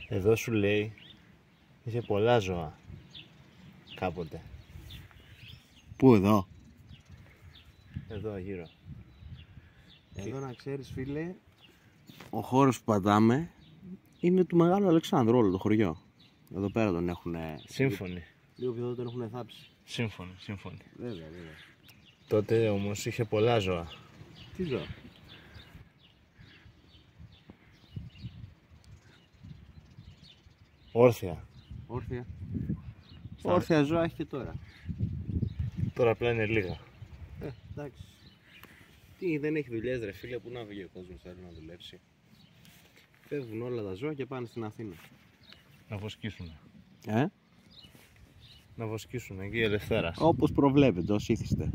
Εδώ σου λέει είχε πολλά ζώα κάποτε. Πού εδώ? Εδώ γύρω. Εδώ να ξέρεις φίλε, ο χώρος που πατάμε είναι του Μεγάλου Αλεξάνδρου, όλο το χωριό. Εδώ πέρα τον έχουν. Σύμφωνοι. Λίγο πιο εδώ τον έχουν θάψει. Σύμφωνοι. Βέβαια, βέβαια. Τότε όμως είχε πολλά ζώα. Τι ζώα? Όρθια. Όρθια. Όρθια ζώα έχει και τώρα. Τώρα απλά είναι λίγα. Εντάξει. Τι, δεν έχει δουλειές ρε φίλε, που να βγει ο κόσμος θέλει να δουλέψει. Φεύγουν όλα τα ζώα και πάνε στην Αθήνα. Να βοσκήσουν. Ε? Να βοσκήσουν εκεί ελευθέρα. Όπως προβλέπετε, ως ήθιστε.